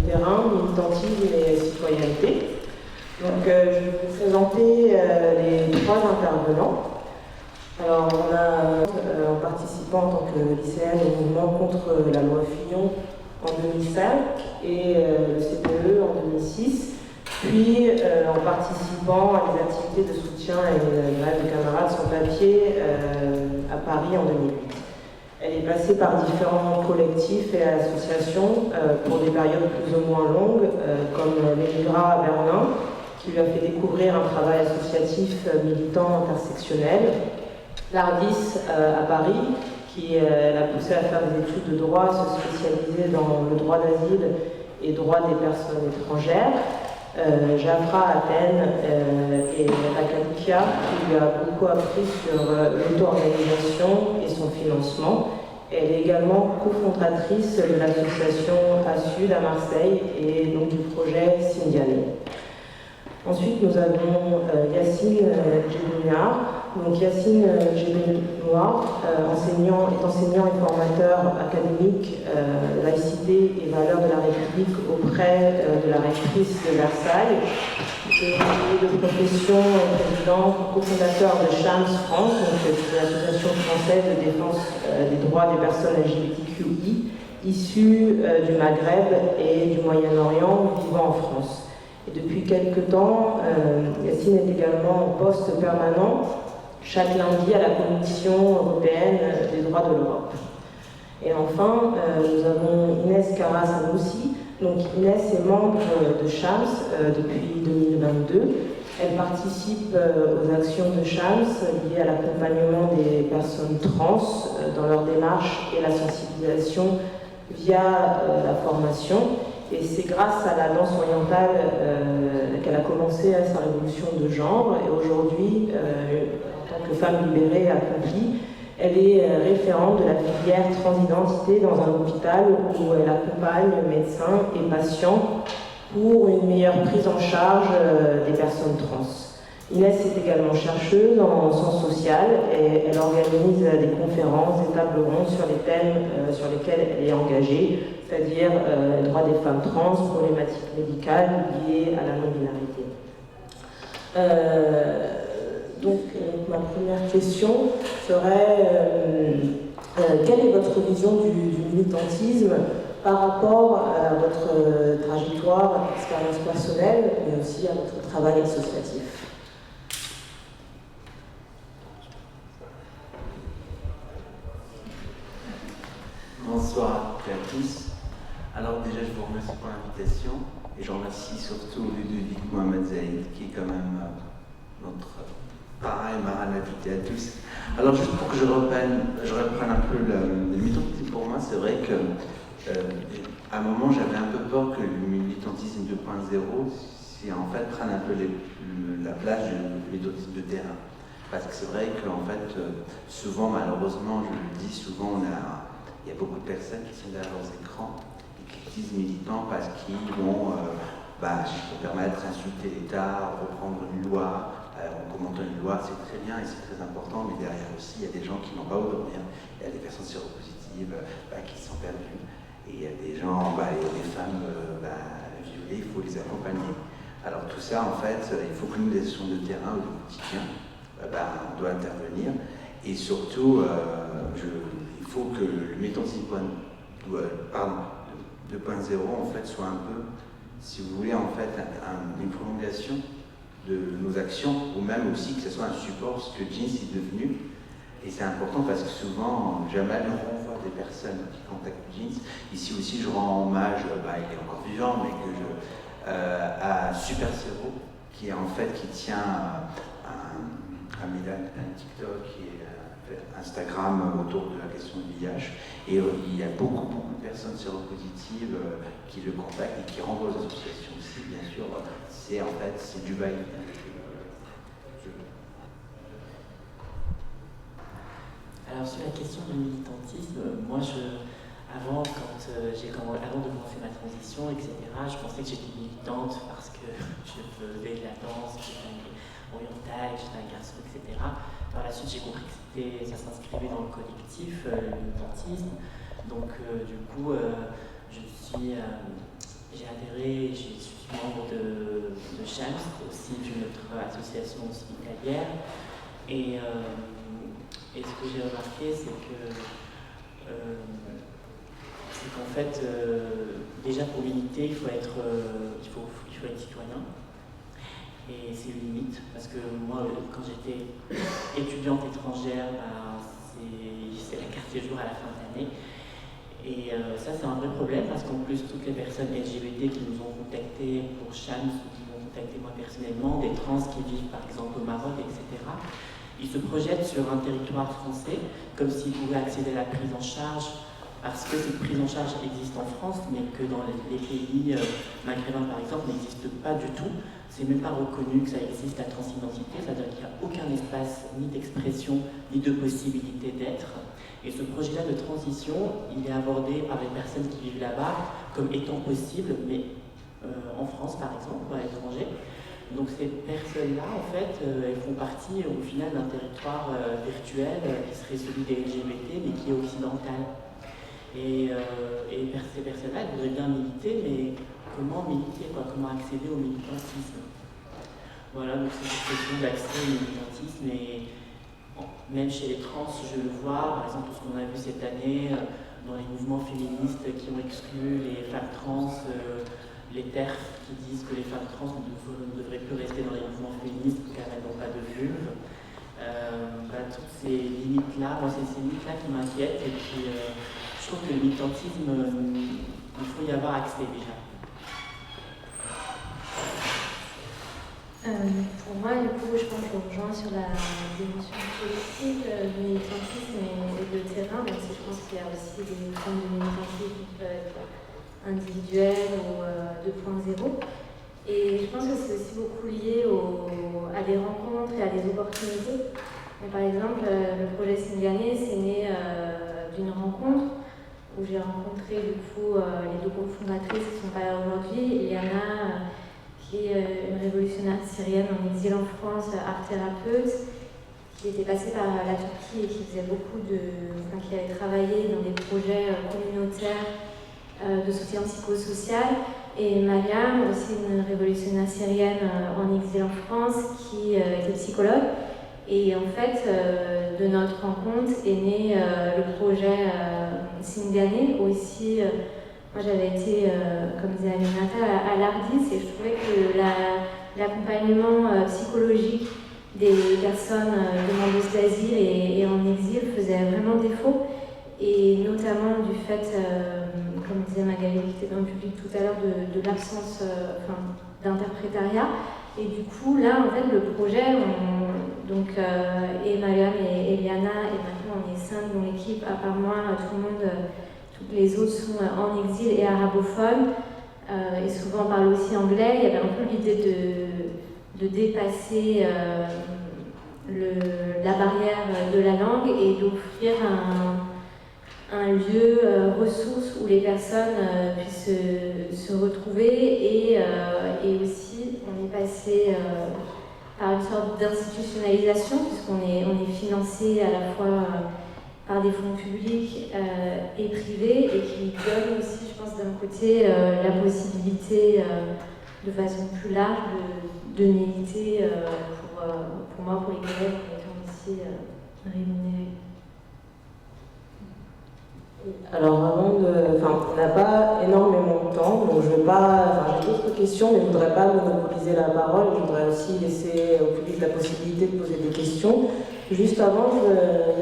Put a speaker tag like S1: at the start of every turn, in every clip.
S1: terrain, militantisme et citoyenneté. Donc je vais vous présenter les trois intervenants. Alors on a, en participant en tant que lycéenne au mouvement contre la loi Fillon en 2005 et le CPE en 2006, puis en participant à des activités de soutien et une grève de camarades sans papier à Paris en 2008. Elle est passée par différents collectifs et associations pour des périodes plus ou moins longues, comme l'Émigra à Berlin, qui lui a fait découvrir un travail associatif militant intersectionnel, l'Ardis à Paris, qui l'a poussé à faire des études de droit, à se spécialiser dans le droit d'asile et droit des personnes étrangères, Jafra à Athènes et Rakakia, qui lui a beaucoup appris sur l'auto-organisation et son financement. Elle est également cofondatrice de l'association ASUD à Marseille et donc du projet Sindiané. Ensuite, nous avons Yacine Djebounar. Donc Yacine Djebounar est enseignant et formateur académique laïcité et valeurs de la République auprès de la rectrice de Versailles. Et de profession président, cofondateur de Chams France, donc l'association française de défense des droits des personnes LGBTQI, issues du Maghreb et du Moyen-Orient, vivant en France. Et depuis quelques temps, Yacine est également en poste permanent chaque lundi à la Commission européenne des droits de l'Europe. Et enfin, nous avons Inès Carra-Sanoussi. Donc Inès est membre de Chams depuis 2022. Elle participe aux actions de Chams liées à l'accompagnement des personnes trans dans leur démarche et la sensibilisation via la formation. Et c'est grâce à la danse orientale qu'elle a commencé sa révolution de genre. Et aujourd'hui, en tant que femme libérée accomplie, elle est référente de la filière transidentité dans un hôpital où elle accompagne médecins et patients pour une meilleure prise en charge des personnes trans. Inès est également chercheuse en sciences sociales et elle organise des conférences, des tables rondes sur les thèmes sur lesquels elle est engagée, c'est-à-dire les droits des femmes trans, problématiques médicales liées à la non-binarité. Donc, ma première question serait quelle est votre vision du militantisme par rapport à votre trajectoire, expérience personnelle, mais aussi à votre travail associatif?
S2: Bonsoir à tous. Alors déjà, je vous remercie pour l'invitation et je remercie surtout Ludovic Mohamed Zaïd qui est quand même notre parrain et marraine invité à tous. Alors juste pour que je reprenne un peu le militantisme pour moi, c'est vrai que à un moment j'avais un peu peur que le militantisme 2.0 en fait prenne un peu la place du militantisme de terrain. Parce que c'est vrai qu'en fait, souvent, malheureusement, je le dis souvent, il y a beaucoup de personnes qui sont derrière leurs écrans et qui disent militants parce qu'ils vont, je peux permettre d'insulter l'État, reprendre une loi, en commentant une loi, c'est très bien et c'est très important, mais derrière aussi, il y a des gens qui n'ont pas où dormir, il y a des personnes séropositives qui sont perdues, et il y a des gens, il y a des femmes violées, il faut les accompagner. Alors tout ça, en fait, il faut que nous, les actions de terrain ou de quotidien, on doit intervenir, et surtout, il faut que le militantisme 2.0 en fait soit un peu, si vous voulez, en fait, une prolongation de nos actions, ou même aussi que ce soit un support, ce que Jeans est devenu. Et c'est important parce que souvent, Jamal renvoie des personnes qui contactent Jeans. Ici aussi, je rends hommage, il est encore vivant, mais à Super Zero, qui tient un TikTok et Instagram autour de la question du VIH. Et il y a beaucoup de personnes séropositives qui le contactent et qui renvoient aux associations aussi, bien sûr. C'est du bail.
S3: Alors sur la question du militantisme, moi avant de commencer ma transition, etc., je pensais que j'étais militante parce que je faisais de la danse, j'étais orientale, j'étais un garçon, etc. Par la suite, j'ai compris que ça s'inscrivait dans le collectif, le militantisme. Donc, du coup, je suis j'ai adhéré, je suis membre de Shams, aussi d'une autre association hospitalière. Et ce que j'ai remarqué, c'est qu'en fait, déjà pour militer, il faut être citoyen. Et c'est une limite, parce que moi, quand j'étais étudiante étrangère, c'est la carte séjour à la fin de l'année. Et ça, c'est un vrai problème, parce qu'en plus, toutes les personnes LGBT qui nous ont contactés pour Shams, ou qui m'ont contacté moi personnellement, des trans qui vivent par exemple au Maroc, etc., ils se projettent sur un territoire français, comme s'ils pouvaient accéder à la prise en charge, parce que cette prise en charge existe en France, mais que dans les pays maghrébins, par exemple, n'existe pas du tout. C'est même pas reconnu que ça existe, la transidentité, c'est-à-dire qu'il n'y a aucun espace ni d'expression, ni de possibilité d'être. Et ce projet-là de transition, il est abordé par les personnes qui vivent là-bas comme étant possible, mais en France, par exemple, ou à l'étranger. Donc ces personnes-là, en fait, elles font partie au final d'un territoire virtuel qui serait celui des LGBT, mais qui est occidental. Et ces personnes-là, elles voudraient bien militer, mais comment militer, quoi, comment accéder au militantisme? Voilà, donc c'est une question d'accès au militantisme, et même chez les trans, je le vois, par exemple, ce qu'on a vu cette année dans les mouvements féministes qui ont exclu les femmes trans, les TERF qui disent que les femmes trans ne devraient plus rester dans les mouvements féministes car elles n'ont pas de vulve. Toutes ces limites-là, moi c'est ces limites-là qui m'inquiètent, et puis je trouve que le militantisme, il faut y avoir accès déjà.
S4: Pour moi, du coup, je pense que je rejoins sur la dimension politique du militantisme et de terrain, même si je pense qu'il y a aussi des formes de militantisme qui peuvent être individuelles ou 2.0. Et je pense que c'est aussi beaucoup lié à des rencontres et à des opportunités. Et par exemple, le projet Singané, c'est né d'une rencontre où j'ai rencontré du coup les deux cofondatrices qui sont pas là aujourd'hui, Eliana, qui est une révolutionnaire syrienne en exil en France, art thérapeute, qui était passée par la Turquie et qui faisait qui avait travaillé dans des projets communautaires de soutien psychosocial, et Mariam, aussi une révolutionnaire syrienne en exil en France, qui était psychologue. Et en fait, de notre rencontre est né le projet Singané, aussi. Moi, j'avais été, comme disait Aminata, à l'ARDIS, et je trouvais que l'accompagnement psychologique des personnes demandeuses d'asile et en exil faisait vraiment défaut, et notamment du fait, comme disait Magali qui était dans le public tout à l'heure, de l'absence d'interprétariat. Et du coup, là, en fait, le projet, et Mariam et Eliana, et maintenant on est 5 dans l'équipe, à part moi, tout le monde, toutes les autres sont en exil et arabophones, et souvent on parle aussi anglais. Il y avait un peu l'idée de dépasser la barrière de la langue et d'offrir un lieu ressource où les personnes puissent se retrouver, et aussi on est passé par une sorte d'institutionnalisation, puisqu'on est financé à la fois par des fonds publics et privés, et qui donne aussi, je pense, d'un côté la possibilité de façon plus large de militer pour moi, pour les collègues, en étant aussi rémunérés.
S1: Alors on n'a pas énormément de temps, donc j'ai d'autres questions, mais je ne voudrais pas monopoliser la parole. Je voudrais aussi laisser au public la possibilité de poser des questions. Juste avant,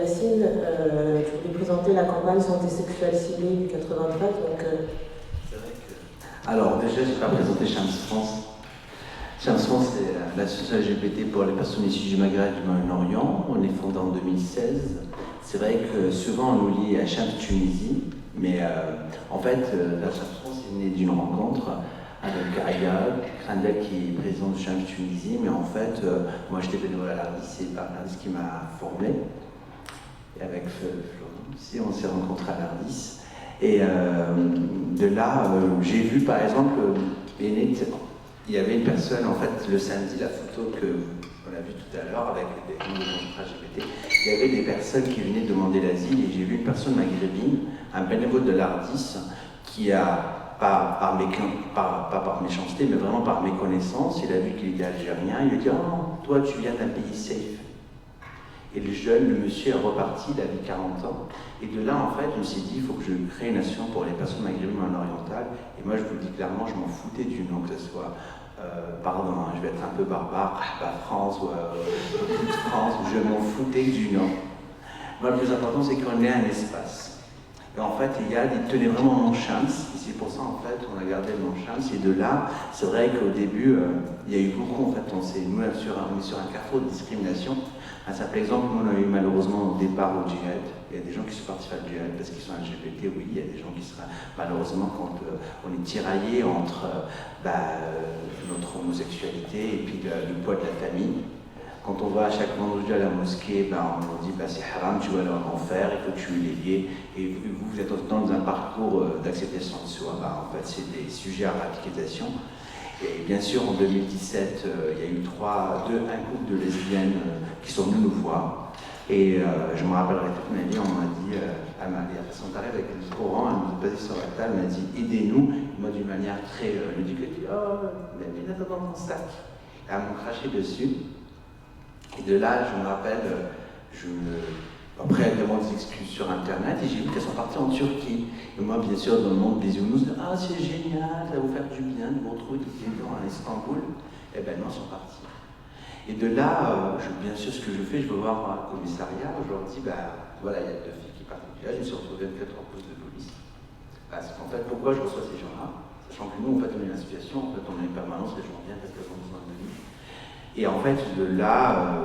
S1: Yacine, je voulais présenter la campagne Santé sexuelle ciblée du 93.
S2: C'est vrai que... Alors déjà, je n'ai pas présenté Shams France. Shams France, c'est l'association LGBT pour les personnes issues du Maghreb et du Moyen-Orient. On est fondé en 2016. C'est vrai que souvent on nous lie à Shams Tunisie, mais en fait, la Shams France est née d'une rencontre avec Aya Krandel, qui est président de Shams Tunisie, mais en fait, moi j'étais bénévole à l'ARDIS, c'est l'ARDIS qui m'a formé. Et avec Florent aussi, on s'est rencontrés à l'ARDIS. Et de là, j'ai vu par exemple, il y avait une personne, en fait, le samedi, la photo qu'on a vue tout à l'heure avec des contrats LGBT, il y avait des personnes qui venaient demander l'asile, et j'ai vu une personne maghrébine, un bénévole de l'ARDIS, qui a pas par méchanceté, mais vraiment par méconnaissance. Il a vu qu'il était algérien, il lui a dit « Oh, toi tu viens d'un pays safe ». Et le monsieur est reparti, il avait 40 ans. Et de là, en fait, je me suis dit, il faut que je crée une nation pour les personnes maghrébines en oriental. Et moi, je vous le dis clairement, je m'en foutais du nom, que ce soit, pardon, hein, je vais être un peu barbare, pas France ou France, je m'en foutais du nom. Moi, le plus important, c'est qu'on ait un espace. Et en fait, il tenait vraiment mon chance. Et c'est pour ça, en fait, on a gardé mon chance. Et de là, c'est vrai qu'au début, il y a eu beaucoup, en fait, on est sur un carrefour de discrimination. Un simple exemple, nous, on a eu malheureusement au départ au djihad. Il y a des gens qui sont partis faire le djihad parce qu'ils sont LGBT, oui. Il y a des gens qui seraient, malheureusement, quand on est tiraillé entre notre homosexualité et puis le poids de la famille. Quand on va à chaque vendredi à la mosquée, on dit c'est haram, tu vas aller en enfer, il faut tuer les gays. Et vous êtes dans un parcours d'acceptation de soi. En fait, c'est des sujets à radicalisation. Et bien sûr, en 2017, il y a eu un couple de lesbiennes qui sont venues nous voir. Et je me rappellerai toute ma vie, on m'a dit, elles sont arrivées avec le Coran, elles m'ont posé sur la table, elles m'ont dit aidez-nous. Moi, d'une manière très ludique, elle dit oh, mais là, dans ton sac. Et elles m'ont craché dessus. Et de là, je me rappelle, après elles demandent des excuses sur Internet, et j'ai vu qu'elles sont parties en Turquie. Et moi, bien sûr, dans le monde des Younous, ah, c'est génial, ça va vous faire du bien de vous retrouver à Istanbul. Eh ben non, elles sont parties. Et de là, bien sûr, ce que je fais, je vais voir un commissariat, je leur dis, voilà, il y a 2 filles qui partent. Là, je me suis retrouvé 24 en poste de police. Parce qu'en fait, pourquoi je reçois ces gens-là? Sachant que nous, en fait, on est dans une situation, en fait, on a une permanence, les gens viennent parce qu'elles ont besoin de vie. Et en fait, de là,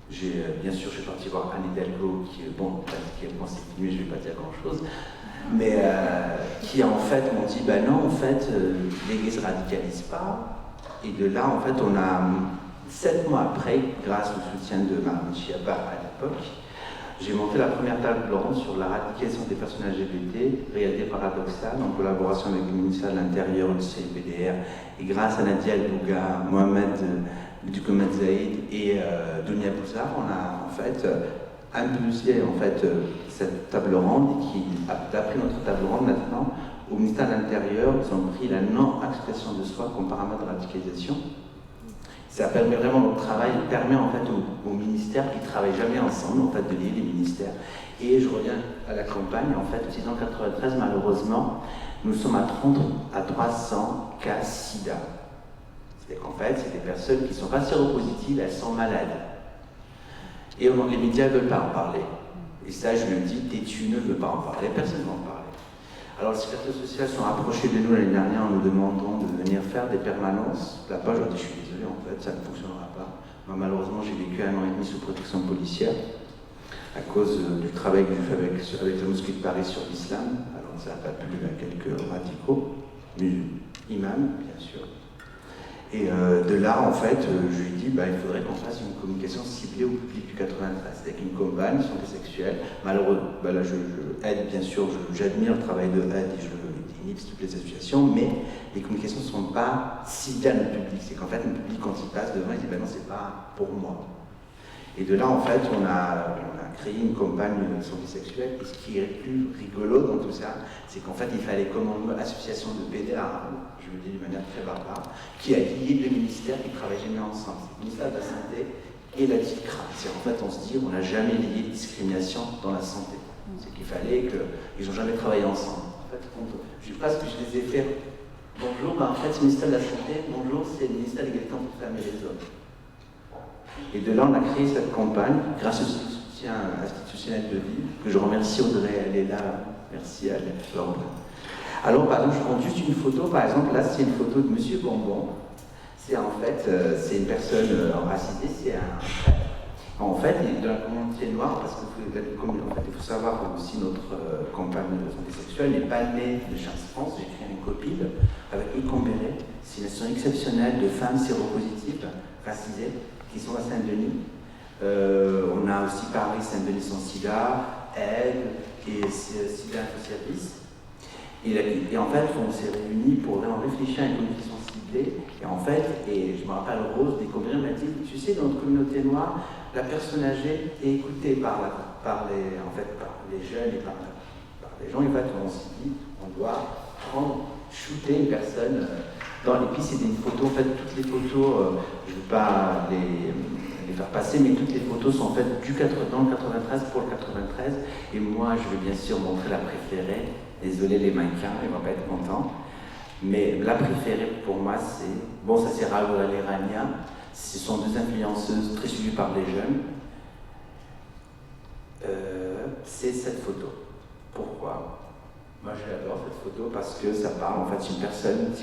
S2: bien sûr, je suis parti voir Anne Hidalgo, qui est c'est fini, je ne vais pas dire grand-chose, mais qui en fait m'ont dit, non, en fait, les gays ne se radicalisent pas. Et de là, en fait, on a 7 mois après, grâce au soutien de Marine Schiappa à l'époque, j'ai monté la première table ronde sur la radicalisation des personnes LGBT, réalité paradoxale, en collaboration avec le ministère de l'Intérieur, le CPDR, et grâce à Nadia El Bouga, Mohamed Dukomet Zaïd et Dunia Bouzar, on a en fait impulsé cette table ronde qui a pris notre table ronde maintenant au ministère de l'Intérieur. Ils ont pris la non-expression de soi comme paramètre de radicalisation. Ça permet vraiment, notre travail permet en fait aux ministères qui ne travaillent jamais ensemble en fait, de lier les ministères. Et je reviens à la campagne, en fait, en 1993, malheureusement, nous sommes à 300 cas SIDA. C'est-à-dire qu'en fait, c'est des personnes qui ne sont pas séropositives, elles sont malades. Et les médias ne veulent pas en parler. Et ça, je le dis, tu ne veux pas en parler, personne ne va en parler. Alors, les sécurités sociales sont approchées de nous l'année dernière en nous demandant de venir faire des permanences. Là-bas, je leur dis, je suis désolé, en fait, ça ne fonctionnera pas. Moi, malheureusement, j'ai vécu 1 an et demi sous protection policière à cause du travail que j'ai fait avec la mosquée de Paris sur l'islam. Alors, ça n'a pas plu à quelques radicaux, mais imams, bien sûr. Et de là, en fait, je lui ai dit, il faudrait qu'on fasse une communication ciblée au public du 93, avec une campagne santé sexuelle. Malheureusement, là, je aide, bien sûr, j'admire le travail de aide et je inibe toutes les associations, mais les communications ne sont pas ciblées à notre public. C'est qu'en fait, notre public, quand il passe devant, il dit, non, c'est pas pour moi. Et de là, en fait, on a créé une campagne de santé sexuelle. Et ce qui est plus rigolo dans tout ça, c'est qu'en fait, il fallait commander une association de PD arabes, je le dis d'une manière très barbare, qui a lié 2 ministères qui travaillent jamais ensemble. C'est le ministère de la Santé et la DICRA. C'est en fait, on se dit, on n'a jamais lié de discrimination dans la santé. C'est qu'il fallait qu'ils n'ont jamais travaillé ensemble. En fait, je ne sais pas ce que je les ai fait. Bonjour, en fait, c'est le ministère de la Santé. Bonjour, c'est le ministère de l'égalité entre les femmes et les hommes. Et de là, on a créé cette campagne grâce au soutien institutionnel de Ville, que je remercie Audrey, elle est là, merci à elle. Alors, par exemple, je prends juste une photo, par exemple, là, c'est une photo de Monsieur Bonbon. C'est en fait, c'est une personne racisée, c'est un frère. En fait, il est de la communauté noire, parce il faut savoir aussi notre campagne de santé sexuelle n'est pas née de Chance France. J'ai créé une copine avec Ycon Béret. C'est une nation exceptionnelle de femmes séropositives, racisées, qui sont à Saint-Denis. On a aussi Paris, Saint-Denis sans sida, aide et sida info-service. Et en fait, on s'est réunis pour vraiment réfléchir à une communication ciblée. Et en fait, je me rappelle Rose des Combien m'a dit, tu sais, dans notre communauté noire, la personne âgée est écoutée par les jeunes et par les gens. Et en fait, on s'est dit, on doit prendre, shooter une personne. Et puis c'est des photos, en fait, toutes les photos, je ne veux pas les faire passer, mais toutes les photos sont faites dans le 93 pour le 93. Et moi, je vais bien sûr montrer la préférée. Désolé les mannequins, ils ne vont pas être contents. Mais la préférée pour moi, ça c'est Raoul Rania. Ce sont deux influenceuses très suivies par les jeunes. C'est cette photo. Pourquoi ? Moi j'adore cette photo parce que ça parle, en fait, c'est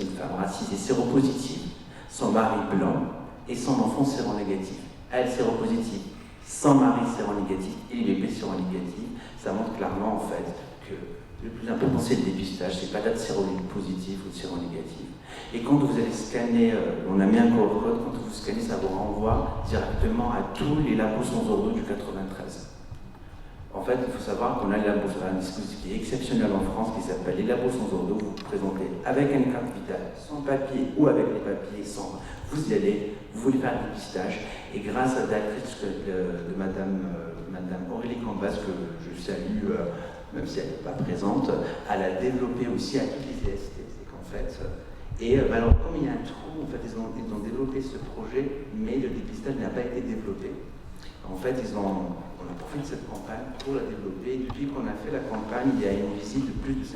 S2: une femme racisée séropositive, son mari blanc et son enfant séronégatif. Elle séropositive, son mari séronégatif et les bébés séronégatifs. Ça montre clairement en fait que le plus important c'est le dépistage, c'est pas d'être séropositif ou séronégatif. Et quand vous allez scanner, on a mis un code, quand vous scannez, ça vous renvoie directement à tous les labos sans ordre du 93. En fait, il faut savoir qu'on a un dispositif qui est exceptionnel en France qui s'appelle les labos sans ordre. Vous vous présentez avec une carte vitale, sans papier ou avec les papiers, sans. Vous y allez, vous voulez faire un dépistage. Et grâce à l'actrice de Madame Aurélie Cambas, que je salue, même si elle n'est pas présente, elle a développé aussi à toutes les EST. C'est qu'en fait. Alors, comme il y a un trou, en fait, ils ont développé ce projet, mais le dépistage n'a pas été développé. En fait, on a profité de cette campagne pour la développer. Et depuis qu'on a fait la campagne, il y a une visite de plus de 5%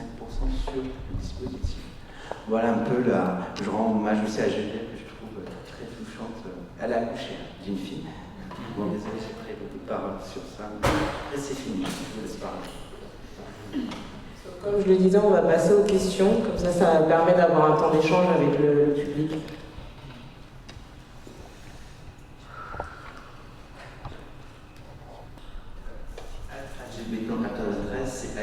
S2: sur le dispositif. Voilà un peu je rends hommage aussi à Juliette, que je trouve très touchante. Elle a accouché d'une fille. Bon, désolé, j'ai pris beaucoup de paroles sur ça. Et c'est fini, je vous laisse parler.
S1: Comme je le disais, on va passer aux questions, comme ça permet d'avoir un temps d'échange avec le public.
S2: Être en 93,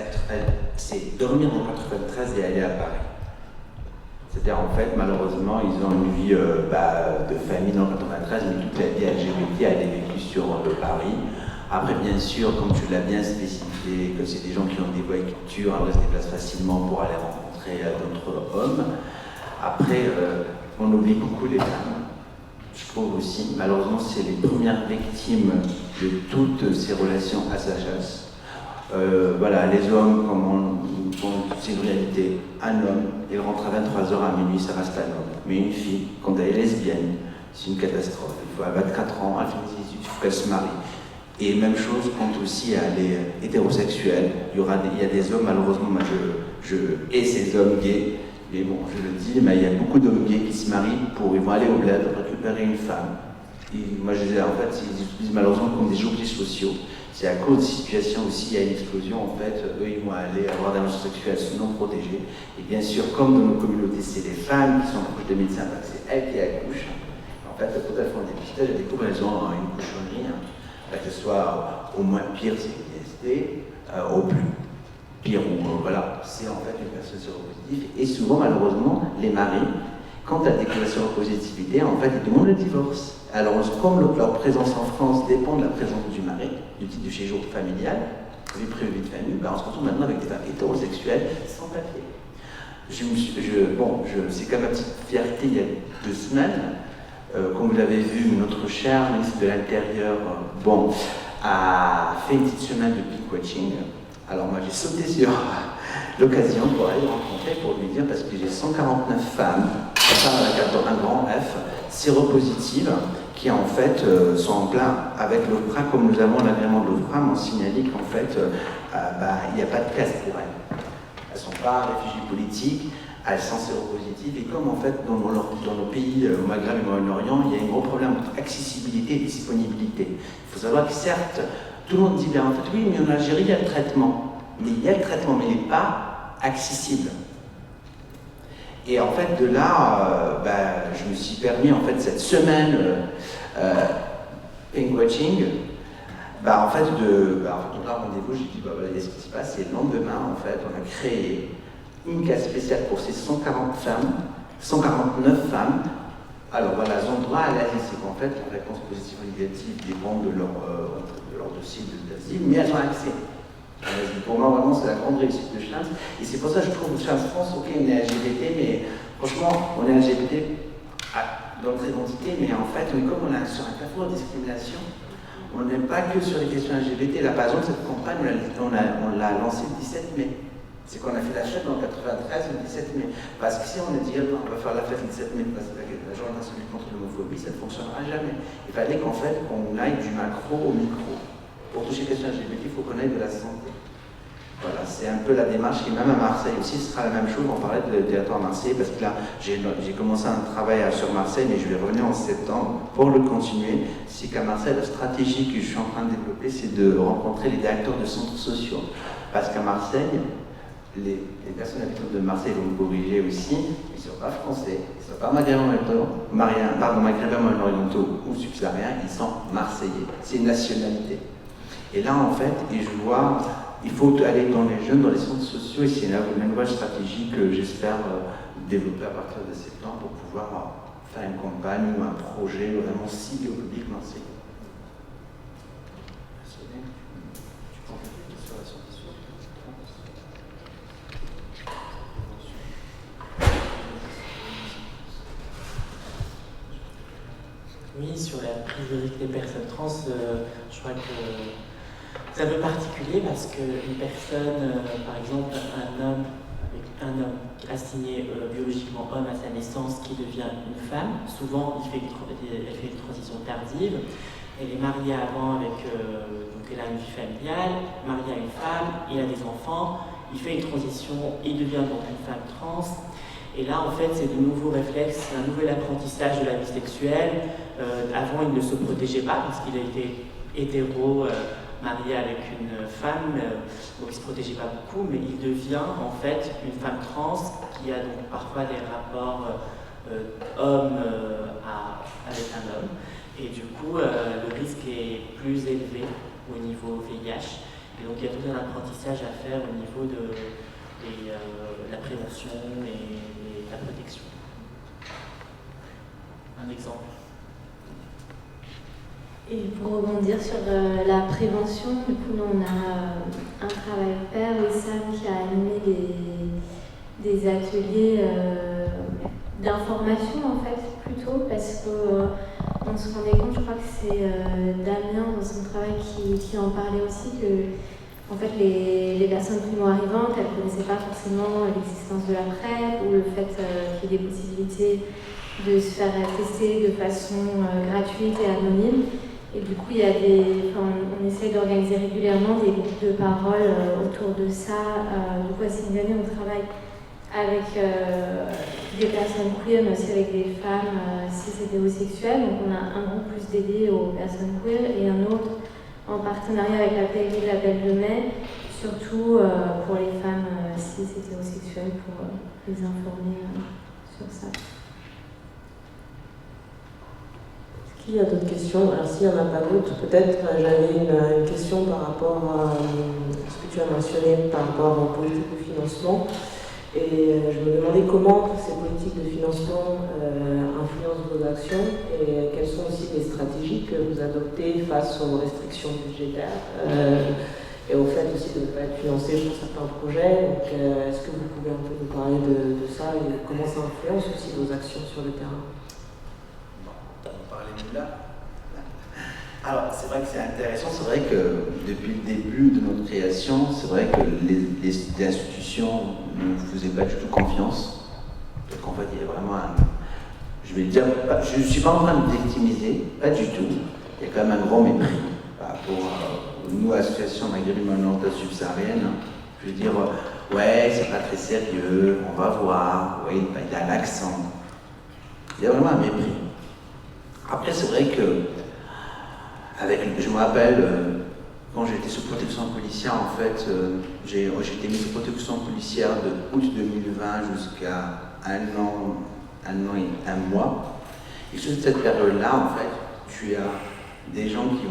S2: c'est dormir en 93 et aller à Paris. C'est-à-dire, en fait, malheureusement, ils ont une vie de famille dans le 93, mais toute la vie LGBT a été vécue sur Paris. Après, bien sûr, comme tu l'as bien spécifié, que c'est des gens qui ont des voitures, alors ils se déplacent facilement pour aller rencontrer d'autres hommes. Après, on oublie beaucoup les femmes. Je trouve aussi, malheureusement, c'est les premières victimes de toutes ces relations à sa chasse. Les hommes, c'est une réalité. Un homme, il rentre à 23h à minuit, ça reste un homme. Mais une fille, quand elle est lesbienne, c'est une catastrophe. Il faut à 24 ans, elle finit ses études, il faut qu'elle se marie. Et même chose quand aussi elle est hétérosexuelle. Il y a des hommes, malheureusement, moi et ces hommes gays, mais bon, je le dis, mais il y a beaucoup d'hommes gays qui se marient ils vont aller au bled récupérer une femme. Et moi je disais, en fait, ils utilisent malheureusement comme des objets sociaux. C'est à cause de situations aussi, il y a une explosion, en fait, eux ils vont aller avoir des relations sexuelles non protégées. Et bien sûr, comme dans nos communautés, c'est les femmes qui sont proches des médecins, parce que c'est elles qui accouchent. En fait, quand elles font le dépistage, elles découvrent qu'elles ont une cochonnerie. Que ce soit au moins pire, c'est une IST, au plus pire, c'est en fait une personne séropositive. Et souvent, malheureusement, les maris, quand elle déclare la séropositivité, en fait, ils demandent le divorce. Alors, comme leur présence en France dépend de la présence du mari, du titre de séjour familial, vie privée, vie de famille, on se retrouve maintenant avec des femmes hétérosexuelles sans papier. C'est comme ma petite fierté il y a 2 semaines. Comme vous l'avez vu, notre cher ministre de l'Intérieur a fait une petite semaine de pinkwashing. Alors moi j'ai sauté sur l'occasion pour aller le rencontrer, pour lui dire, parce que j'ai 149 femmes, un grand F, séropositives, qui en fait sont en plein avec l'OFPRA, comme nous avons l'agrément de l'OFPRA, m'ont signalé qu'en fait il n'y a pas de place pour elles. Elles ne sont pas réfugiées politiques. Elles sont séropositives, et comme en fait dans nos pays, au Maghreb et au Moyen-Orient, il y a un gros problème entre accessibilité et disponibilité. Il faut savoir que certes, tout le monde dit bien en fait, oui, mais en Algérie, il y a le traitement. Mais il y a le traitement, mais il n'est pas accessible. Et en fait, de là, je me suis permis en fait cette semaine pinkwashing, en fait, on a rendez-vous, j'ai dit, voilà, ce qui se passe, et le lendemain, en fait, on a créé une case spéciale pour ces 149 femmes. Alors voilà, elles ont droit à l'asile, c'est qu'en fait, la réponse positive ou négative dépend de leur dossier d'asile, mais elles ont accès à l'asile. Pour moi, vraiment, c'est la grande réussite de Schlinz. Et c'est pour ça que je trouve que Schlinz France, ok, on est LGBT, mais franchement, on est LGBT dans notre identité, mais en fait, comme on est sur un plafond de discrimination, on n'est pas que sur les questions LGBT. Là, par exemple, cette campagne, on l'a lancée le 17 mai. C'est qu'on a fait la fête en 93 le 17 mai. Parce que si on a dit, on va faire la fête le 17 mai, parce que la journée nationale contre l'homophobie, ça ne fonctionnera jamais. Il fallait qu'en fait, qu'on aille du macro au micro. Pour toucher les questions LGBT, il faut qu'on aille de la santé. Voilà, c'est un peu la démarche qui, même à Marseille aussi, ce sera la même chose. On parlait de territoire marseillais, parce que là, j'ai commencé un travail sur Marseille, mais je vais revenir en septembre pour le continuer. C'est qu'à Marseille, la stratégie que je suis en train de développer, c'est de rencontrer les directeurs de centres sociaux. Parce qu'à Marseille, les personnes habitantes de Marseille vont me corriger aussi, ils ne sont pas français, ils ne sont pas maghrébins orientaux ou subsahariens, ils sont marseillais. C'est une nationalité. Et là, en fait, et je vois, il faut aller dans les jeunes, dans les centres sociaux, et c'est une nouvelle stratégie que j'espère développer à partir de septembre pour pouvoir faire une campagne ou un projet vraiment ciblé au public marseillais.
S3: Oui, sur la prise de risque des personnes trans, je crois que c'est un peu particulier parce qu'une personne, par exemple un homme assigné biologiquement homme à sa naissance qui devient une femme, souvent elle fait une transition tardive. Elle est mariée avant donc elle a une vie familiale, mariée à une femme, il a des enfants, il fait une transition, il devient donc une femme trans. Et là, en fait, c'est de nouveaux réflexes, un nouvel apprentissage de la vie sexuelle. Avant, il ne se protégeait pas parce qu'il a été hétéro, marié avec une femme, donc il ne se protégeait pas beaucoup, mais il devient en fait une femme trans qui a donc parfois des rapports homme avec un homme. Et du coup, le risque est plus élevé au niveau VIH. Et donc, il y a tout un apprentissage à faire au niveau de la prévention et la protection. Un exemple.
S4: Et pour rebondir sur la prévention, du coup, nous, on a un travail à faire. Wissam qui a animé des ateliers d'information, en fait, plutôt, parce qu'on se rendait compte, je crois que c'est Damien, dans son travail, qui en parlait aussi, que en fait, les personnes primo-arrivantes, elles ne connaissaient pas forcément l'existence de la PrEP ou le fait qu'il y ait des possibilités de se faire tester de façon gratuite et anonyme. Et du coup, on essaie d'organiser régulièrement des groupes de parole autour de ça. Du coup, à Singané, on travaille avec des personnes queer, mais aussi avec des femmes cis hétérosexuelles. Donc, on a un groupe plus dédié aux personnes queer et un autre en partenariat avec la PMI de la Belle de Mai, surtout pour les femmes cis hétérosexuelles, pour les informer sur ça.
S1: Est-ce qu'il y a d'autres questions? Alors s'il n'y en a pas d'autres, peut-être j'avais une question par rapport à ce que tu as mentionné par rapport aux politiques de financement. Et je me demandais comment ces politiques de financement influencent vos actions et quelles sont aussi les stratégies que vous adoptez face aux restrictions budgétaires et au fait aussi de ne pas être financé pour certains projets. Donc, est-ce que vous pouvez un peu nous parler de ça et comment ça influence aussi vos actions sur le terrain?
S2: On parlait de là. Alors, c'est vrai que c'est intéressant. C'est vrai que depuis le début de notre création, c'est vrai que les institutions ne nous faisaient pas du tout confiance. Donc, en fait, il y a vraiment je vais le dire, je ne suis pas en train de victimiser, pas du tout. Il y a quand même un grand mépris par rapport à nous, association maghrébine orientale subsaharienne. Je veux dire, ouais, c'est pas très sérieux, on va voir, ouais, il a l'accent. Il y a vraiment un mépris. Après, c'est vrai que je me rappelle, quand j'étais sous protection policière, en fait, j'ai été mis sous protection policière de août 2020 jusqu'à un an et un mois. Et sur cette période-là, en fait, tu as des gens qui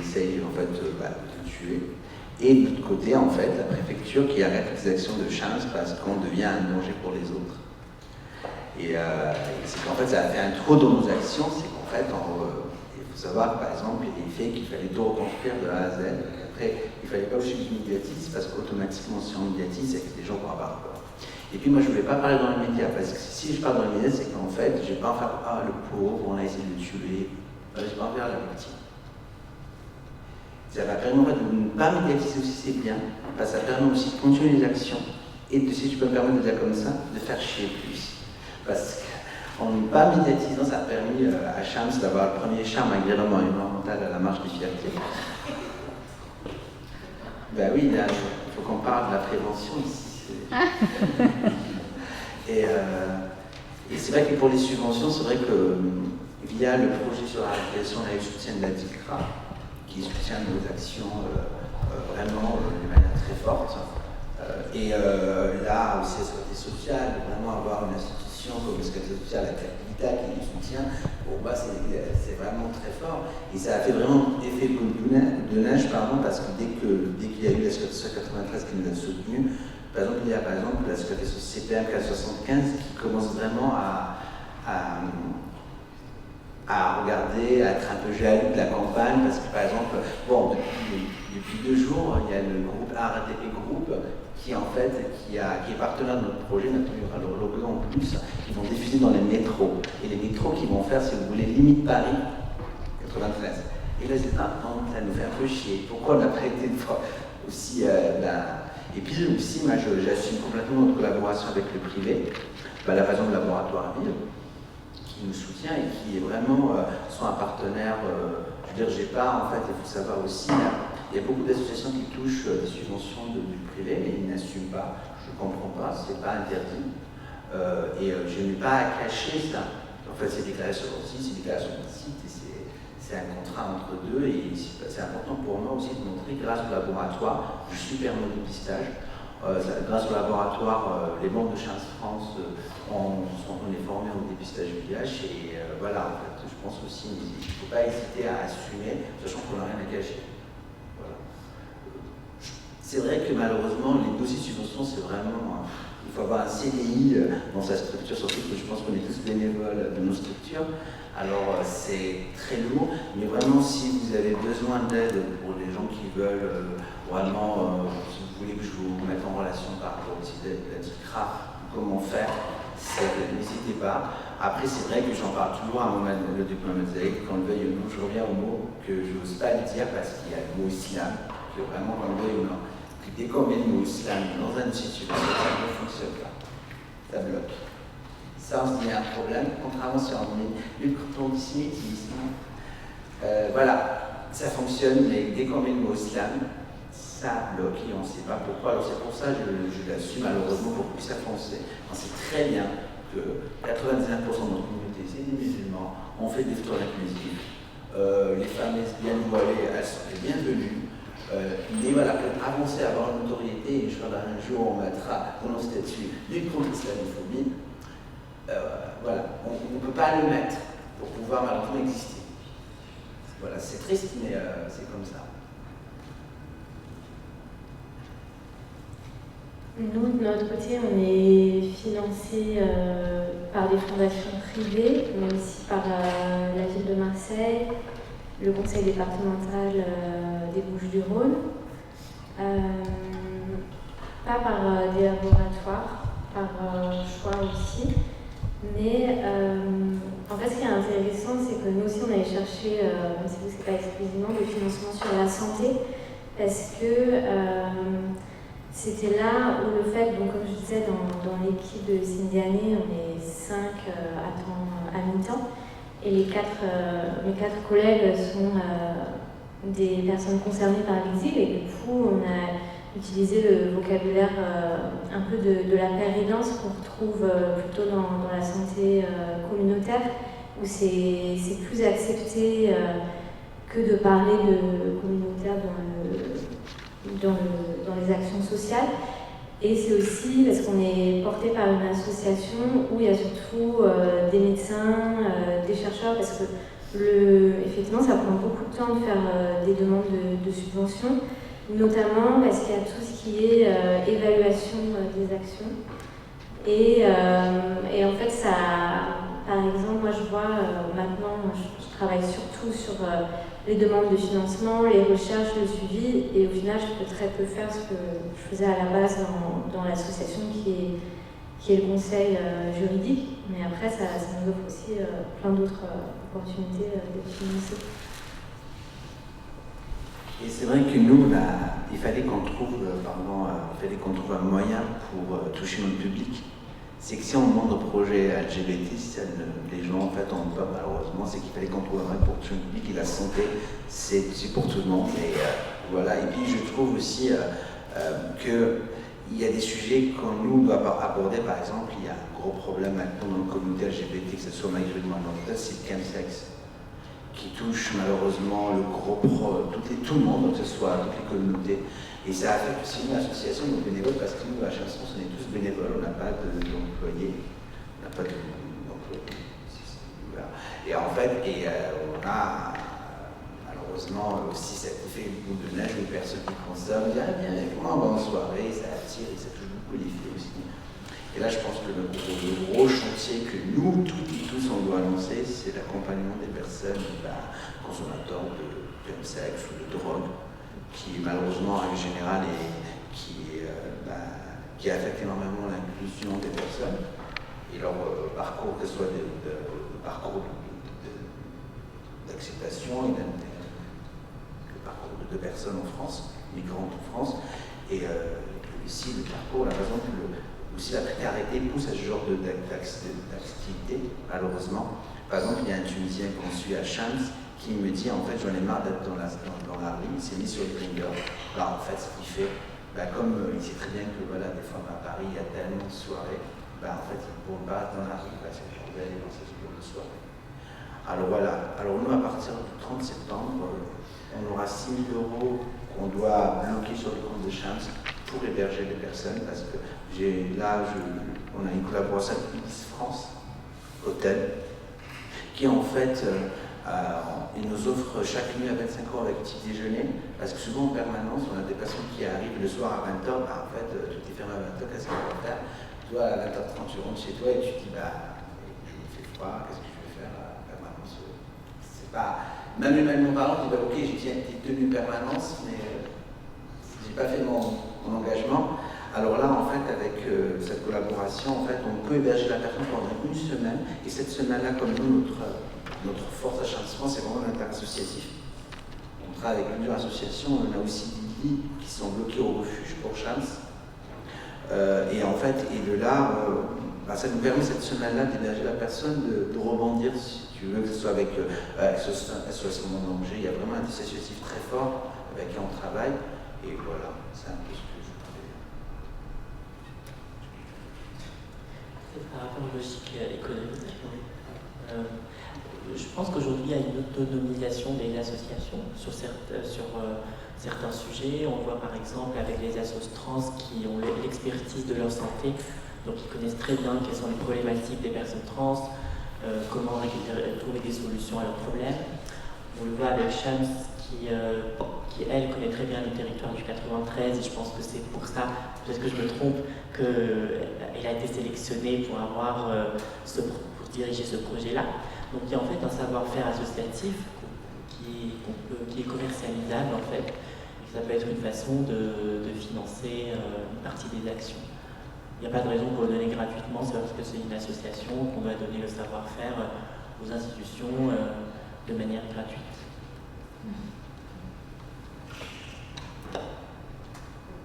S2: essayent en fait, de te tuer. Et de l'autre côté, en fait, la préfecture qui arrête les actions de chasse parce qu'on devient un danger pour les autres. Et c'est qu'en fait, ça a fait un trou dans nos actions, c'est qu'en fait, il faut savoir, par exemple, il y a des faits qu'il fallait tout reconstruire de A à Z. Et après, il ne fallait pas aussi que je médiatise, parce qu'automatiquement, si on médiatise, c'est que les gens vont avoir peur. Et puis moi, je ne voulais pas parler dans les médias, parce que si je parle dans les médias, c'est qu'en fait, je ne vais pas en faire « Ah, le pauvre, on a essayé de le tuer ». Je ne vais pas en faire la victime. Ça va permettre de ne pas médiatiser aussi, c'est bien, parce que ça permet aussi de continuer les actions et de, si tu peux me permettre de dire comme ça, de faire chier plus. Parce qu'en ne pas médiatisant, ça a permis à Shams d'avoir le premier charme agrément environnemental à la marche des fiertés. Ben oui, il faut qu'on parle de la prévention ici. Et c'est vrai que pour les subventions, c'est vrai que via le projet sur la récréation, on a eu le soutien de la DICRA, qui soutient nos actions vraiment de manière très forte. Et là, aussi, la sécurité sociale, vraiment avoir une institution comme la sécurité sociale, la Capita qui nous soutient, bon, bah, c'est vraiment très fort. Et ça a fait vraiment effet de neige, parce que dès qu'il y a eu la sécurité sociale 93 qui nous a soutenus, par exemple, il y a la sécurité sociale CPM 475 qui commence vraiment à regarder, à être un peu jaloux de la campagne, parce que par exemple, bon, depuis 2 jours, il y a le groupe RATP Group qui est partenaire de notre projet, maintenant il y aura leur logo en plus, qui vont diffuser dans les métros. Et les métros qui vont faire, si vous voulez, limite Paris 93. Et là, c'est ça nous fait un peu chier. Pourquoi on n'a pas été aussi Et puis aussi, moi, j'assume complètement notre collaboration avec le privé. Là, par exemple, le laboratoire Ville, qui nous soutient et qui est vraiment sont un partenaire. Je veux dire, j'ai pas, en fait, il faut savoir aussi, il y a beaucoup d'associations qui touchent des subventions du privé, mais ils n'assument pas. Je ne comprends pas, c'est pas interdit. Et je n'ai pas à cacher ça. En fait, c'est déclaré sur leur site, c'est déclaré sur notre site, et c'est un contrat entre deux. Et c'est important pour moi aussi de montrer, grâce au laboratoire, du super mode de dépistage. Grâce au laboratoire, les membres de Chance France, on est formés au dépistage VIH. Et voilà, en fait, je pense aussi qu'il ne faut pas hésiter à assumer, sachant qu'on n'a rien à cacher. Voilà. C'est vrai que malheureusement, les dossiers de subvention, c'est vraiment. Il faut avoir un CDI dans sa structure, surtout que je pense qu'on est tous bénévoles de nos structures. Alors c'est très lourd, mais vraiment si vous avez besoin d'aide pour les gens qui veulent vraiment, si vous voulez que je vous mette en relation par rapport aussi de la DICRA, comment faire, n'hésitez pas. Après c'est vrai que j'en parle toujours à le diplôme mosaïque, qu'on le veuille ou non, je reviens au mot que je n'ose pas le dire parce qu'il y a le mot islam, que vraiment qu'on le veuille ou non. Dès qu'on met le mot islam dans un institut, ça ne fonctionne pas, ça bloque. Ça, on se dit, il y a un problème, contrairement si on met le antisémitisme. Voilà, ça fonctionne, mais dès qu'on met le mot islam, ça bloque et on ne sait pas pourquoi. Alors c'est pour ça que je l'assume malheureusement pour que ça fonctionne. On sait très bien que 99% de notre communauté, c'est des musulmans, on fait des tours inclusifs. Les femmes lesbiennes voilées, elles sont les bienvenues. Mais voilà, pour avancer, avoir une notoriété, et je crois qu'un jour on mettra dans nos statuts lutte contre l'islamophobie. Voilà, on ne peut pas le mettre pour pouvoir malheureusement exister. Voilà, c'est triste, mais c'est comme ça.
S4: Nous, de notre côté, on est financé par des fondations privées, mais aussi par la ville de Marseille, le conseil départemental des Bouches-du-Rhône, pas par des laboratoires, par choix aussi. Mais en fait, ce qui est intéressant, c'est que nous aussi, on allait chercher, même si ce n'est pas exclusivement, des financements sur la santé, parce que c'était là où le fait, donc comme je disais, dans l'équipe de Cindy Année, on est 5 à mi-temps, et mes quatre collègues sont des personnes concernées par l'exil, et du coup, on a utilisé le vocabulaire un peu de la pérédance qu'on retrouve plutôt dans la santé communautaire, où c'est plus accepté que de parler de communautaire dans les actions sociales. Et c'est aussi parce qu'on est porté par une association où il y a surtout des médecins, des chercheurs, parce que effectivement ça prend beaucoup de temps de faire des demandes de subventions, notamment parce qu'il y a tout ce qui est évaluation des actions. Et en fait, ça, par exemple, moi je vois maintenant, je travaille surtout sur les demandes de financement, les recherches, le suivi, et au final, je peux très peu faire ce que je faisais à la base dans l'association qui est le conseil juridique. Mais après, ça nous offre aussi plein d'autres opportunités d'être financées.
S2: Et c'est vrai que nous, il fallait qu'on trouve, un moyen pour toucher notre public. C'est que si on demande au projet LGBT, les gens en fait ont pas malheureusement, c'est qu'il fallait qu'on trouve un moyen pour toucher le public et la santé, c'est pour tout le monde. Et voilà. Et puis je trouve aussi qu'il y a des sujets qu'on nous doit aborder. Par exemple, il y a un gros problème maintenant dans la communauté LGBT, que ce soit majoritairement dans le c'est le chemsex, qui touche malheureusement tout le monde, que ce soit toutes les communautés. Et ça affecte aussi une association de bénévoles, parce que nous, à Chanson, on est tous bénévoles, on n'a pas d'employés, on n'a pas d'employés. Voilà. Et en fait, on a malheureusement aussi cet effet boule de neige où les personnes qui consomment disent ah bien, comment on va en soirée, ça attire et ça touche beaucoup les filles aussi. Et là, je pense que le gros chantier que nous, toutes et tous, on doit lancer, c'est l'accompagnement des personnes consommateurs de chemsex ou de drogue, qui malheureusement, en règle générale, qui affecte énormément l'inclusion des personnes et leur parcours, que ce soit le parcours d'acceptation et le parcours de personnes en France, migrantes en France, et aussi le parcours, la raison que aussi la précarité pousse à ce genre d'activité, malheureusement. Par exemple, il y a un Tunisien qu'on suit à Shams qui me dit en fait j'en ai marre d'être dans la rue, il s'est mis sur le Grindr. Là en fait ce qu'il fait, comme il sait très bien que voilà, des fois à Paris il y a tellement de soirées, en fait il ne pourra pas être dans la rue parce qu'il faut aller dans ces jours de soirée. Alors voilà, alors nous à partir du 30 septembre, on aura 6 000 € qu'on doit bloquer sur le compte de Shams pour héberger les personnes, parce que on a une collaboration avec Ibis France Hôtel, qui en fait il nous offre chaque nuit à 25 € avec petit déjeuner, parce que souvent en permanence, on a des personnes qui arrivent le soir à 20h, en fait, tout est fermé à 20h, qu'est-ce qu'on va faire? Toi, à 20h30, tu rentres chez toi et tu te dis, il fait froid, qu'est-ce que je vais faire à permanence? C'est pas... Même humainement parlant, je dis, ok, j'ai tenu permanence, mais j'ai pas fait mon engagement. Alors là, en fait, avec cette collaboration, en fait, on peut héberger la personne pendant une semaine, et cette semaine-là, comme nous, notre force à Chanson, c'est vraiment l'interassociatif. On travaille avec plusieurs associations, on a aussi des lits qui sont bloqués au refuge pour Chance. Et en fait, de là, ça nous permet cette semaine-là d'héberger la personne, de rebondir, si tu veux, que ce soit avec SOS Monde Danger. Il y a vraiment un associatif très fort avec qui on travaille. Et voilà, c'est un peu ce que je voulais.
S3: C'est par rapport aux logiques économiques. Je pense qu'aujourd'hui, il y a une autonomisation des associations sur certains sujets. On voit par exemple avec les assos trans qui ont l'expertise de leur santé, donc ils connaissent très bien quelles sont les problématiques des personnes trans, comment trouver des solutions à leurs problèmes. On le voit avec Shams qui elle, connaît très bien le territoire du 93, et je pense que c'est pour ça, peut-être que je me trompe, qu'elle a été sélectionnée pour pour diriger ce projet-là. Donc il y a en fait un savoir-faire associatif qui est commercialisable en fait, et ça peut être une façon de financer une partie des actions. Il n'y a pas de raison pour le donner gratuitement, c'est parce que c'est une association qu'on doit donner le savoir-faire aux institutions de manière gratuite.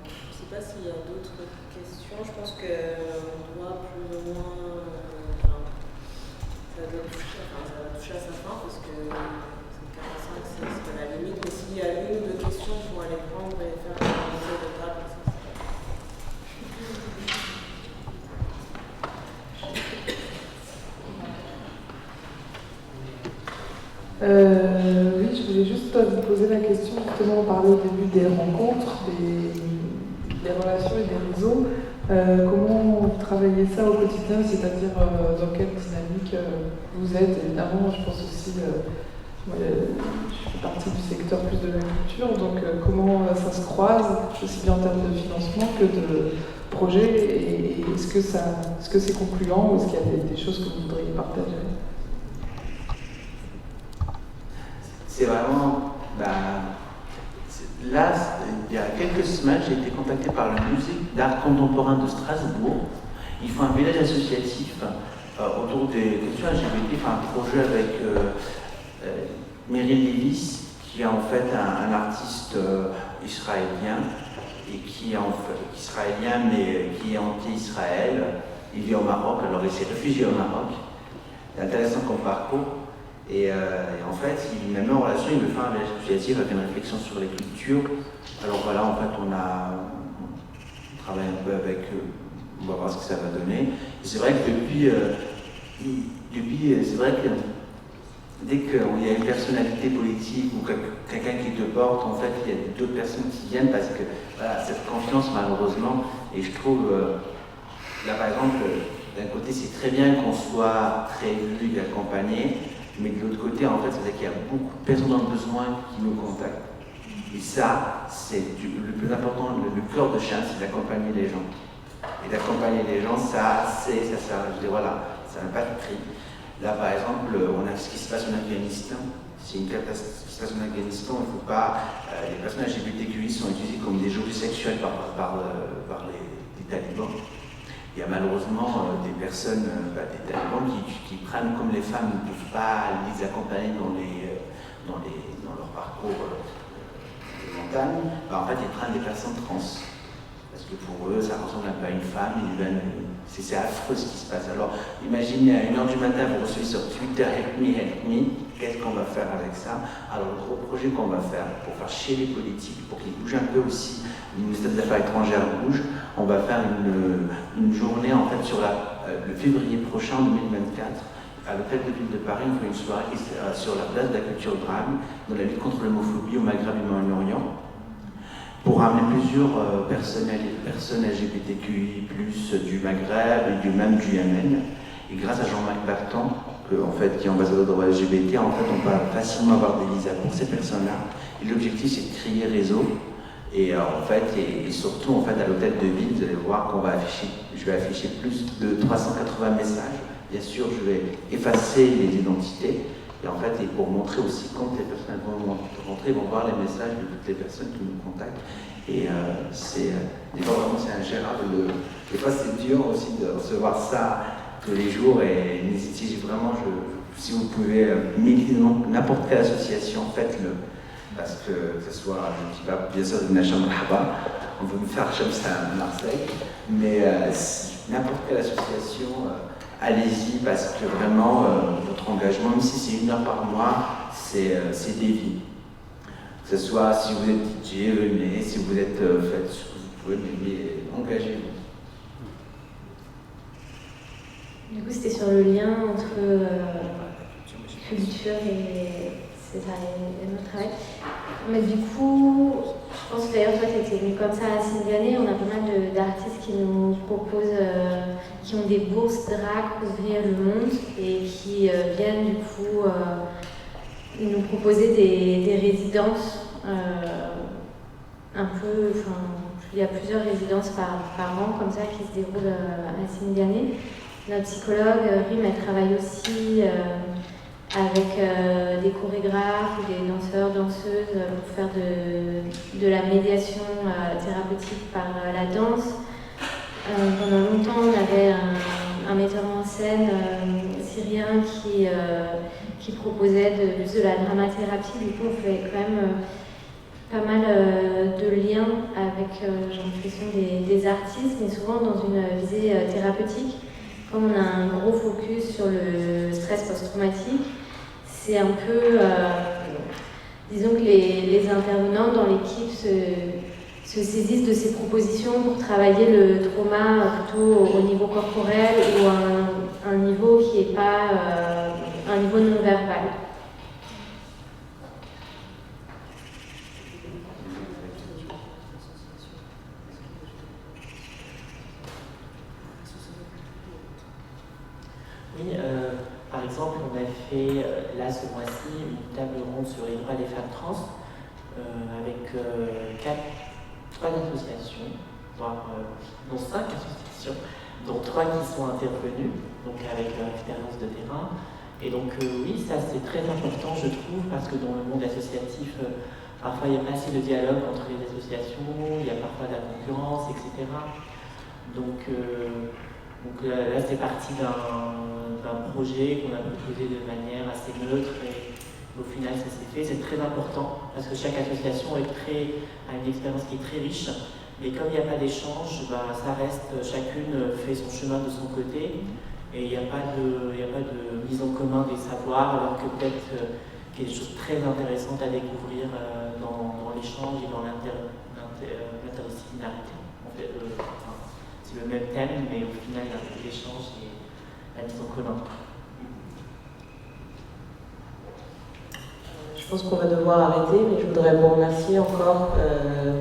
S5: Je ne sais pas s'il y a d'autres questions. Je pense qu'on doit plus ou moins... ça va toucher à sa fin parce que 45 c'est la limite. Mais s'il y a une ou deux questions pour aller prendre et faire un tour de table,
S6: Oui, je voulais juste vous poser la question. Justement, on parlait au début des rencontres, des relations et des réseaux. Comment vous travaillez ça au quotidien, c'est-à-dire dans quelle dynamique vous êtes? Évidemment, je pense aussi, moi, je fais partie du secteur plus de la culture, donc comment ça se croise, aussi bien en termes de financement que de projet, et est-ce que c'est concluant ou est-ce qu'il y a des choses que vous voudriez partager?
S2: C'est vraiment... Là, il y a quelques semaines, j'ai été contacté par le musée d'art contemporain de Strasbourg. Ils font un village associatif autour des questions LGBT, un projet avec Meryl Lewis, qui est en fait un artiste israélien, et qui est israélien mais qui est anti-Israël. Il vit au Maroc, alors il s'est réfugié au Maroc. C'est intéressant comme parcours. Et en fait, il m'a mis en relation, il me fait un voyage associatif avec une réflexion sur les cultures. Alors voilà, en fait, on travaille un peu avec eux, on va voir ce que ça va donner. Et c'est vrai que c'est vrai que dès qu'il y a une personnalité politique ou quelqu'un qui te porte, en fait, il y a d'autres personnes qui viennent parce que voilà, cette confiance, malheureusement, et je trouve, là par exemple, d'un côté, c'est très bien qu'on soit très vu et accompagné, mais de l'autre côté, en fait, c'est qu'il y a beaucoup de personnes dans le besoin qui nous contactent. Et ça, c'est le plus important, le cœur de chien, c'est d'accompagner les gens. Et d'accompagner les gens, ça, je dis voilà, ça n'a pas de prix. Là, par exemple, on a ce qui se passe en Afghanistan. C'est une catastrophe qui se passe en Afghanistan. Il ne faut pas. Les personnes LGBTQI sont utilisées comme des jouets sexuels par les talibans. Il y a malheureusement des personnes, des talibans qui prennent comme les femmes ne peuvent pas les accompagner dans leur parcours de montagne. En fait, ils prennent des personnes trans. Parce que pour eux, ça ressemble un peu à une femme. C'est affreux ce qui se passe. Alors, imaginez à 1h du matin, vous recevez sur Twitter, help me, qu'est-ce qu'on va faire avec ça? Alors, le gros projet qu'on va faire, pour faire chier les politiques, pour qu'ils bougent un peu aussi, le ministère des Affaires étrangères bouge, on va faire une journée, en fait, sur le février prochain, 2024, à l'hôtel de ville de Paris, on fait une soirée sur la place de la culture drame, dans la lutte contre l'homophobie au Maghreb et au Moyen-Orient, pour ramener plusieurs personnes LGBTQI+, du Maghreb et même du Yémen. Et grâce à Jean-Marc Bertrand, qui est ambassadeur de droits LGBT, en fait, on peut facilement avoir des visas pour ces personnes-là. Et l'objectif, c'est de créer réseau. Et et surtout, en fait, à l'hôtel de ville, vous allez voir je vais afficher plus de 380 messages. Bien sûr, je vais effacer les identités. Et pour montrer aussi quand les personnes vont rentrer, vont voir les messages de toutes les personnes qui nous contactent. Et des fois vraiment c'est ingérable. Des fois c'est dur aussi de recevoir ça tous les jours. Et n'hésitez vraiment, si vous pouvez militer dans n'importe quelle association, faites-le. Parce que ce soit, je ne dis pas bien sûr de Nacham Rahaba, on veut me faire comme ça à Marseille, mais n'importe quelle association. Allez-y parce que vraiment, votre engagement, même si c'est 1 heure par mois, c'est des vies. Que ce soit si vous êtes DJ, venez, si vous êtes faites ce que vous pouvez, mais engagez-vous.
S4: Du coup, c'était sur le lien entre culture et notre travail. Mais du coup, je pense que d'ailleurs, toi, tu étais venu comme ça à Singané. On a pas mal d'artistes qui nous proposent, qui ont des bourses DRAC pour ouvrir le monde et qui viennent du coup nous proposer des résidences un peu. Il y a plusieurs résidences par an comme ça qui se déroulent à Singané. Notre psychologue, Rim, elle travaille aussi avec des chorégraphes ou des danseurs, danseuses pour faire de la médiation thérapeutique par la danse. Pendant longtemps, on avait un metteur en scène syrien qui proposait de la dramathérapie. Du coup, on fait quand même pas mal de liens avec, j'ai l'impression, des artistes, mais souvent dans une visée thérapeutique. Comme on a un gros focus sur le stress post-traumatique, c'est un peu, disons que les intervenants dans l'équipe se saisissent de ces propositions pour travailler le trauma plutôt au niveau corporel ou un niveau qui n'est pas un niveau non-verbal.
S3: Oui, par exemple, on a fait là ce mois-ci une table ronde sur les droits des femmes trans avec 3 associations, dont 5 associations, dont 3 qui sont intervenues, donc avec leur expérience de terrain. Et donc oui, ça c'est très important je trouve, parce que dans le monde associatif, parfois il n'y a pas assez de dialogue entre les associations, il y a parfois de la concurrence, etc. Donc là c'est parti d'un projet qu'on a proposé de manière assez neutre et au final ça s'est fait. C'est très important parce que chaque association a une expérience qui est très riche. Mais comme il n'y a pas d'échange, ça reste, chacune fait son chemin de son côté et il n'y a pas de mise en commun des savoirs, alors que peut-être qu'il y a des choses très intéressantes à découvrir dans l'échange et dans l'interdisciplinarité. En fait, c'est le même thème, mais au final, il y a l'échange et la mise en commun.
S1: Je pense qu'on va devoir arrêter, mais je voudrais vous remercier encore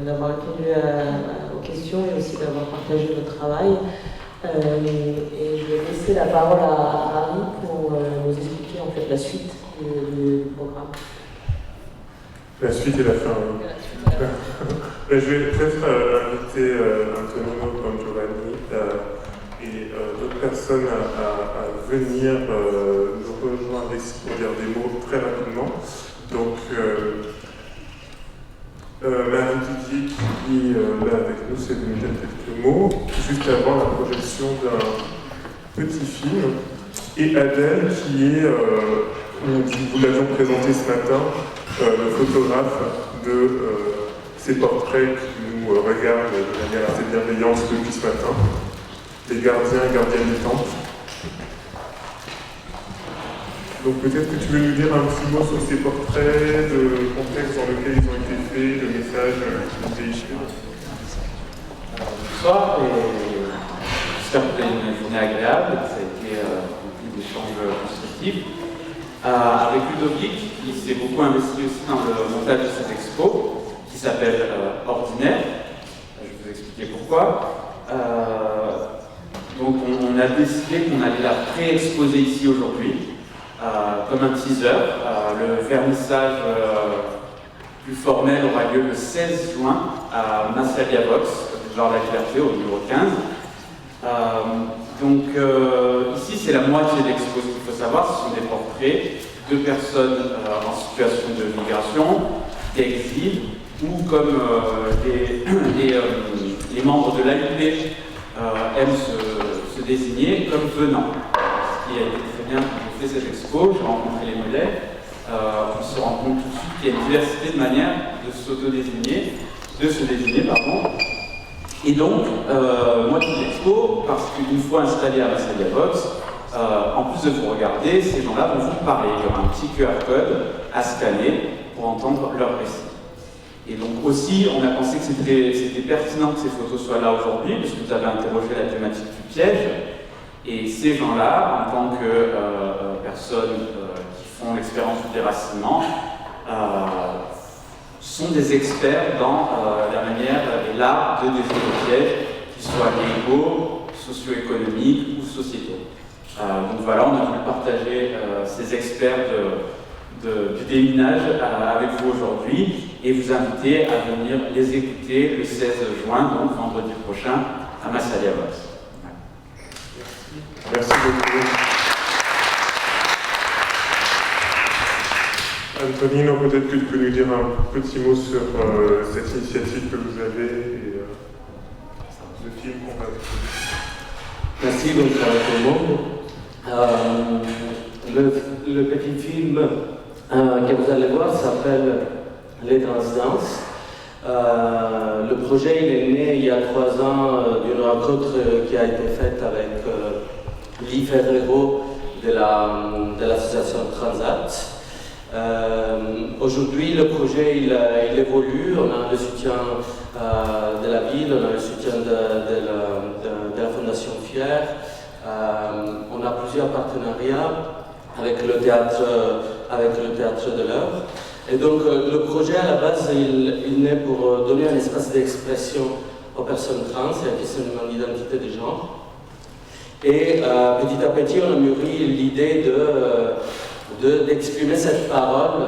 S1: d'avoir répondu aux questions et aussi d'avoir partagé votre travail. Et je vais laisser la parole à Harry pour nous expliquer en fait la suite du programme.
S7: La suite et la fin. Je vais peut-être inviter Antonino Giovanni et d'autres personnes à venir nous rejoindre ici pour dire des mots très rapidement. Donc, Marie Didier qui est là avec nous, c'est venu dire quelques mots, juste avant la projection d'un petit film. Et Adèle qui est, vous l'avions présenté ce matin, le photographe de ces portraits qui nous regardent de manière assez bienveillante depuis ce matin, les gardiens et gardiennes du temple. Donc peut-être que tu veux nous dire un petit mot sur ces portraits, le contexte dans lequel ils ont été faits, le message qu'ils ont véhiculé.
S8: Bonsoir et j'espère que vous avez une journée agréable, ça a été beaucoup d'échanges constructifs. Avec Ludovic, qui s'est beaucoup investi aussi dans le montage de cette expo, qui s'appelle Ordinaire. Je vais vous expliquer pourquoi. Donc on a décidé qu'on allait la pré-exposer ici aujourd'hui. Comme un teaser. Le vernissage plus formel aura lieu le 16 juin à Massalia Vox, boulevard de la Liberté, au numéro 15. Ici, c'est la moitié de l'expo. Ce qu'il faut savoir, ce sont des portraits de personnes en situation de migration, d'exil, ou comme les membres de l'AUP aiment se désigner, comme venant. Ce qui a été très bien. Cette expo, j'ai rencontré les modèles, on se rend compte tout de suite qu'il y a une diversité de manières de se désigner. Et donc, moi toute l'expo, parce qu'une fois installé à Massalia Vox, en plus de vous regarder, ces gens-là vont vous parler. Il y aura un petit QR code à scanner pour entendre leur récit. Et donc aussi, on a pensé que c'était pertinent que ces photos soient là aujourd'hui, parce que vous avez interrogé la thématique du piège. Et ces gens-là, en tant que personnes qui font l'expérience du déracinement, sont des experts dans la manière et l'art de déjouer les pièges, qu'ils soient légaux, socio-économiques ou sociétaux. Donc voilà, on a voulu partager ces experts du déminage avec vous aujourd'hui et vous inviter à venir les écouter le 16 juin, donc vendredi prochain, à Massalia Vox.
S7: Merci beaucoup. Antonino, peut-être que tu peux nous dire un petit mot sur cette initiative que vous avez et le film qu'on va voir.
S9: Merci, bonsoir à tout le monde. Le petit film que vous allez voir s'appelle Les Transdanses. Le projet il est né il y a 3 ans d'une rencontre qui a été faite avec Lee Ferrero de l'association Transat. Aujourd'hui, le projet il évolue. On a le soutien de la ville, on a le soutien de la Fondation Fier. On a plusieurs partenariats avec le théâtre de l'Heure. Et donc, le projet à la base, il naît pour donner un espace d'expression aux personnes trans et à la questionnement d'identité de genre. Et petit à petit, on a mûri l'idée d'exprimer cette parole,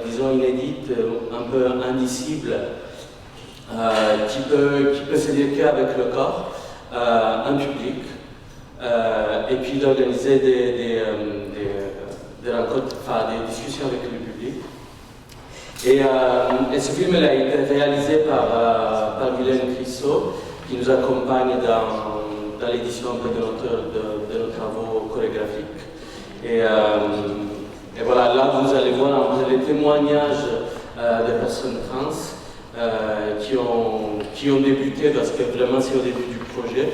S9: disons, inédite, un peu indicible, qui peut se dire qu'avec le corps, un public, et puis d'organiser des rencontres, des discussions avec le public. Et ce film a été réalisé par Mylène Crissot, qui nous accompagne dans l'édition de nos travaux chorégraphiques. Et Et voilà, là vous allez voir un peu les témoignages des personnes trans qui ont débuté, parce que vraiment c'est au début du projet,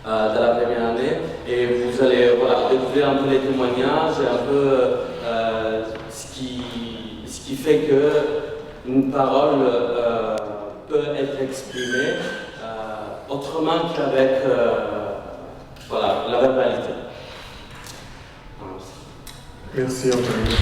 S9: de la première année, et vous allez découvrir un peu les témoignages et un peu ce qui fait qu'une parole peut être exprimée autrement qu'avec la verbalité.
S7: Merci Anthony.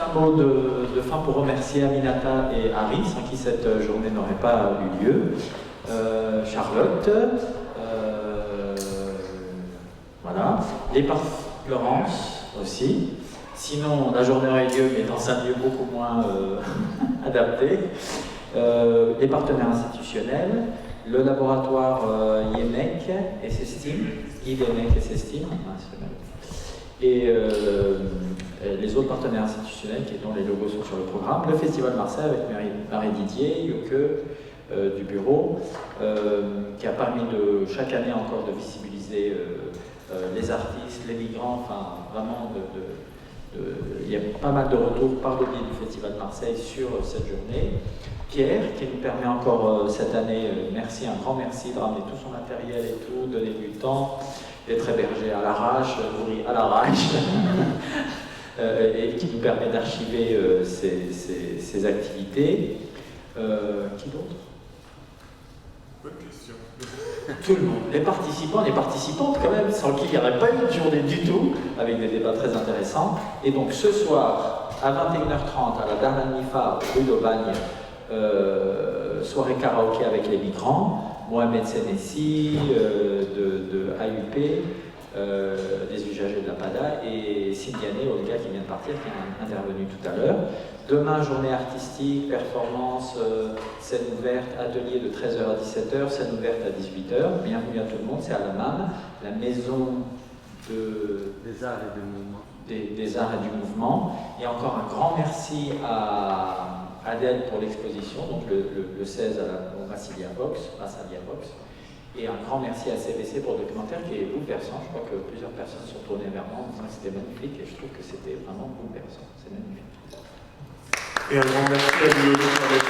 S10: Un mot de fin pour remercier Aminata et Harry, sans qui cette journée n'aurait pas eu lieu. Charlotte, voilà, les Florence aussi. Sinon, la journée aurait lieu, mais dans un lieu beaucoup moins adapté. Les partenaires institutionnels, le laboratoire IEMEC et SESTIM, IEMEC et SESTIM, et les autres partenaires institutionnels dont les logos sont sur le programme, le Festival Marseille avec Marie Didier, Yoke du bureau, qui a permis chaque année encore de visibiliser les artistes, les migrants, enfin vraiment il y a pas mal de retours par le biais du Festival de Marseille sur cette journée. Pierre, qui nous permet encore cette année, un grand merci de ramener tout son matériel et tout, donner du temps, d'être hébergé à l'arrache, nourri à l'arrache, et qui nous permet d'archiver ces activités. Qui d'autre?
S7: Bonne question.
S10: Tout le monde, les participants, les participantes quand même, sans qui il n'y aurait pas eu de journée du tout, avec des débats très intéressants. Et donc ce soir, à 21h30, à la Darnanifa, rue d'Aubagne, soirée karaoké avec les migrants, Mohamed Senesi de AUP, des usagers de la PADA, et Sindiane Olga qui vient de partir, qui est intervenu tout à l'heure. Demain, journée artistique, performance, scène ouverte, atelier de 13h à 17h, scène ouverte à 18h. Bienvenue à tout le monde, c'est à la MAM, la maison des arts et du mouvement. Des arts et du mouvement. Et encore un grand merci à Adèle pour l'exposition, donc le 16 au Massilia Box. Et un grand merci à CBC pour le documentaire qui est bouleversant. Je crois que plusieurs personnes sont tournées vers moi en disant que c'était magnifique, et je trouve que c'était vraiment bouleversant. C'est magnifique.
S7: Et un grand merci à Guillaume pour les